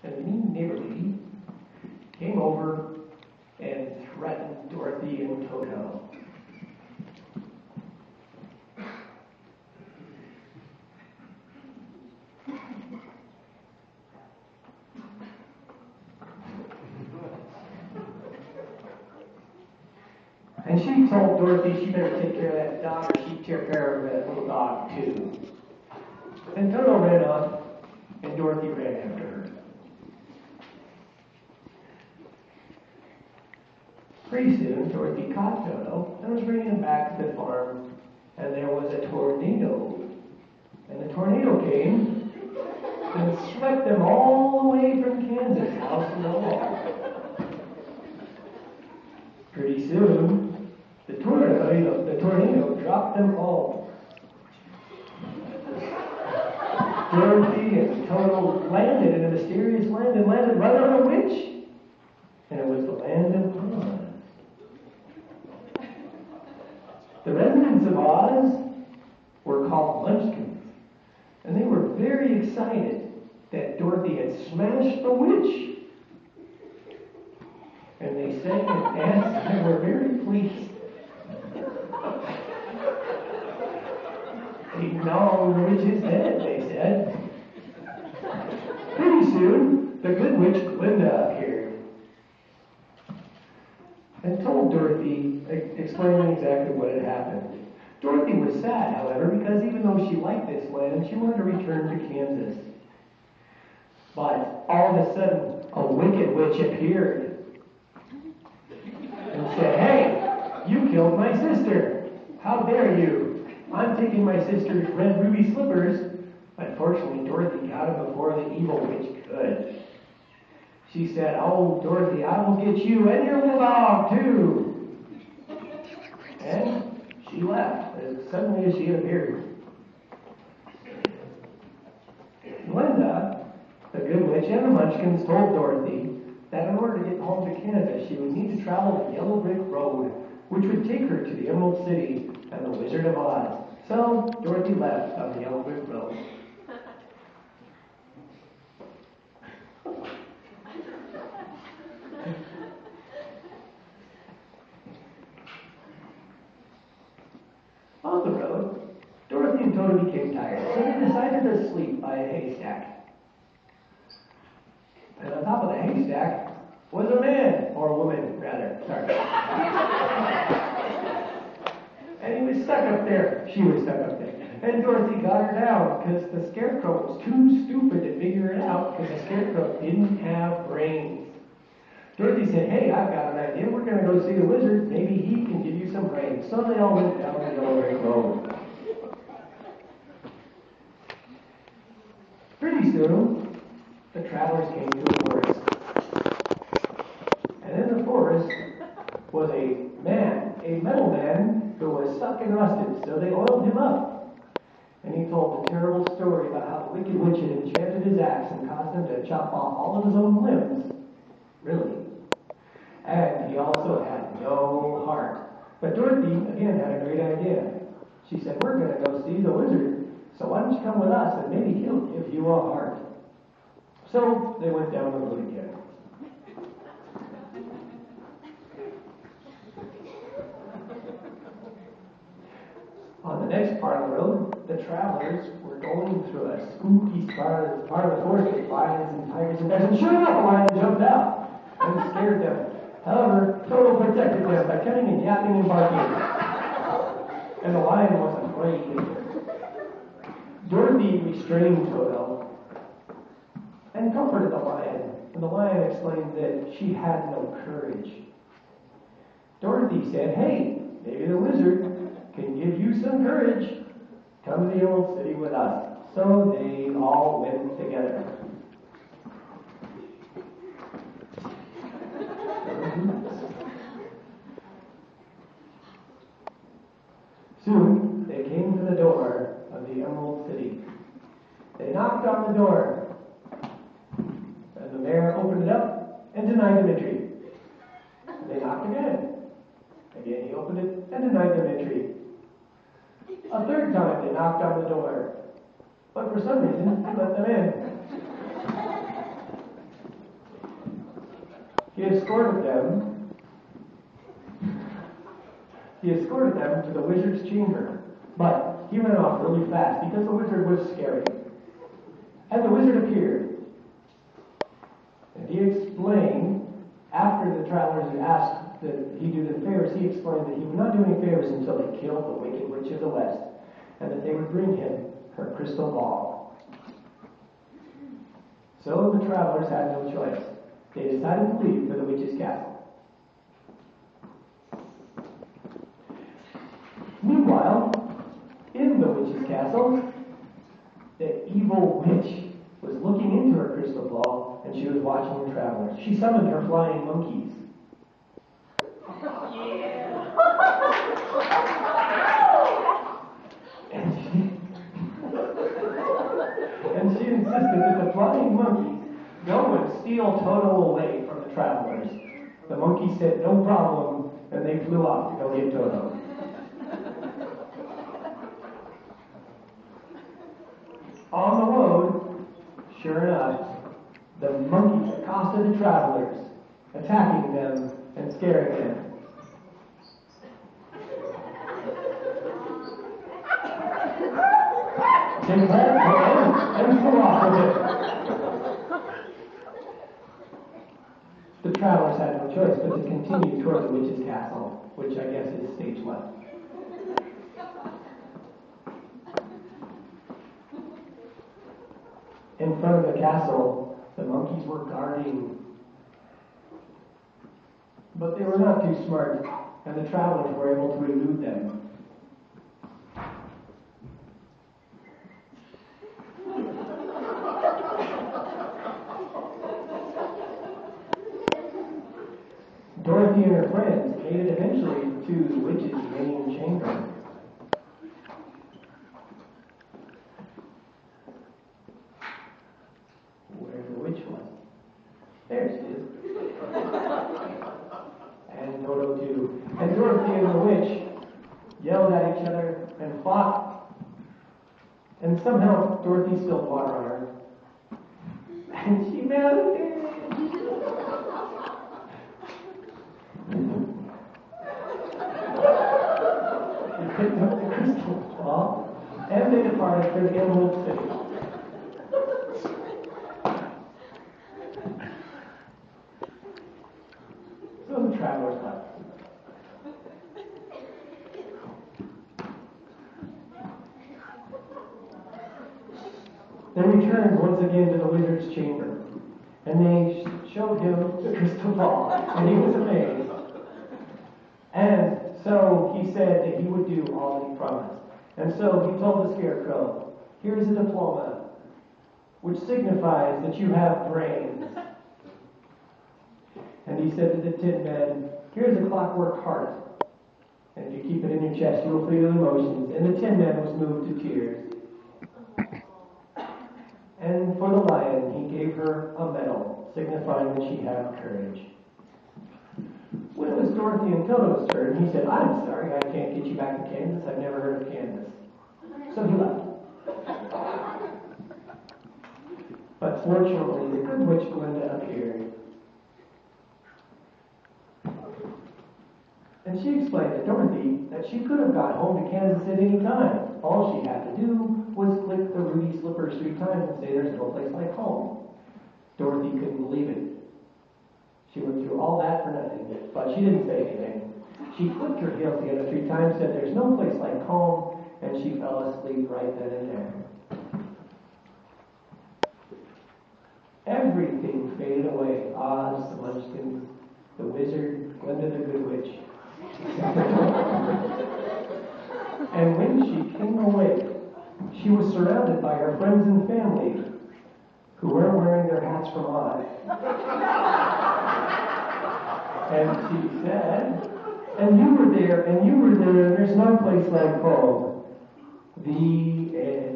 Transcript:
and the mean neighbor lady came over and threatened Dorothy and Toto. And she told Dorothy she better take care of that dog, or she'd take care of that little dog too. And Toto ran off, and Dorothy ran after her. Pretty soon, Dorothy caught Toto and was bringing him back to the farm, and there was a tornado. And the tornado came and swept them all away from Kansas, house and all. Pretty soon, the tornado dropped them all. Dorothy and Toto landed in a mysterious land and landed right on a witch. And it was the land of Oz. The residents of Oz were called Munchkins, and they were very excited that Dorothy had smashed the witch. And they sang and danced and were very pleased. No, the witch is dead, they said. Pretty soon, the good witch Glinda appeared and told Dorothy, explaining exactly what had happened. Dorothy was sad, however, because even though she liked this land, she wanted to return to Kansas. But all of a sudden, a wicked witch appeared and said, "Hey, you killed my sister. How dare you? I'm taking my sister's red ruby slippers." Unfortunately, Dorothy got him before the evil witch could. She said, "Oh, Dorothy, I will get you and your little dog, too." And she left as suddenly as she had appeared. Glinda, the good witch, and the Munchkins told Dorothy that in order to get home to Kansas, she would need to travel the yellow brick road, which would take her to the Emerald City and the Wizard of Oz. So Dorothy left on the yellow brick road. On the road, Dorothy and Toto became tired, so they decided to sleep by a haystack. And on top of the haystack was a man, or a woman, rather. Sorry. And he was stuck up there. She was stuck up there. And Dorothy got her down because the scarecrow was too stupid to figure it out because the scarecrow didn't have brains. Dorothy said, "Hey, I've got an idea. We're going to go see the wizard. Maybe he can give you some brains." So they all went down the yellow brick road. Pretty soon, the travelers came to a forest. And in the forest was a man, a metal man, who was stuck and rusted, so they oiled him up. And he told a terrible story about how the wicked witch had enchanted his axe and caused him to chop off all of his own limbs. Really. And he also had no heart. But Dorothy, again, had a great idea. She said, "We're going to go see the wizard, so why don't you come with us, and maybe he'll give you a heart." So they went down the road again. On the next part of the road, the travelers were going through a spooky part of the forest with lions and tigers and bears, and sure enough, a lion jumped out and scared them. However, Toto protected them by coming and yapping and barking. And the lion was afraid. Dorothy restrained Toto and comforted the lion, and the lion explained that she had no courage. Dorothy said, "Hey, maybe the wizard can give you some courage. Come to the Emerald City with us." So they all went together. Soon they came to the door of the Emerald City. They knocked on the door, and the mayor opened it up and denied them entry. They knocked again. Again, he opened it and denied them entry. A third time, they knocked on the door, but for some reason, he let them in. He escorted them to the wizard's chamber. But he ran off really fast because the wizard was scary. And the wizard appeared. And he explained, after the travelers had asked that he do the favors, he explained that he would not do any favors until they killed the wicked witch of the west, and that they would bring him her crystal ball. So the travelers had no choice. They decided to leave for the witch's castle. Meanwhile, in the witch's castle, the evil witch was looking into her crystal ball, and she was watching the travelers. She summoned her flying monkeys. And she insisted that the flying monkeys go and steal Toto away from the travelers. The monkeys said, no problem, and they flew off to go get Toto. On the road, sure enough, the monkeys accosted the travelers, attacking them and scaring them. They grabbed her and flew off with it. The travelers had no choice but to continue toward the witch's castle, which I guess is stage 1. In front of the castle, the monkeys were guarding. But they were not too smart, and the travelers were able to elude them. Dorothy and her friends made it eventually to the witch's main chamber. Where the witch was. There she is. And Toto too. And Dorothy and the witch yelled at each other and fought. And somehow Dorothy spilled water on her. And she melted. Picked up the crystal ball, and they departed for the Emerald City. So the travelers left. They returned once again to the wizard's chamber, and they showed him the crystal ball, and he was amazed. And so he said that he would do all that he promised. And so he told the scarecrow, here's a diploma, which signifies that you have brains. And he said to the Tin Man, here's a clockwork heart. And if you keep it in your chest, you will feel emotions. And the Tin Man was moved to tears. And for the lion, he gave her a medal, signifying that she had courage. When it was Dorothy and Toto's turn, he said, I'm sorry, I can't get you back to Kansas. I've never heard of Kansas. So he left. But fortunately, the good witch Glinda appeared. And she explained to Dorothy that she could have got home to Kansas at any time. All she had to do was click the ruby slippers 3 times and say there's no place like home. Dorothy couldn't believe it. She went through all that for nothing, but she didn't say anything. She clicked her heels together 3 times, said there's no place like home, and she fell asleep right then and there. Everything faded away. Oz, the Munchkins, the wizard, Glinda the Good Witch. And when she came awake, she was surrounded by her friends and family who weren't wearing their hats from Oz. And she said, and you were there, and there's no place like home. The end.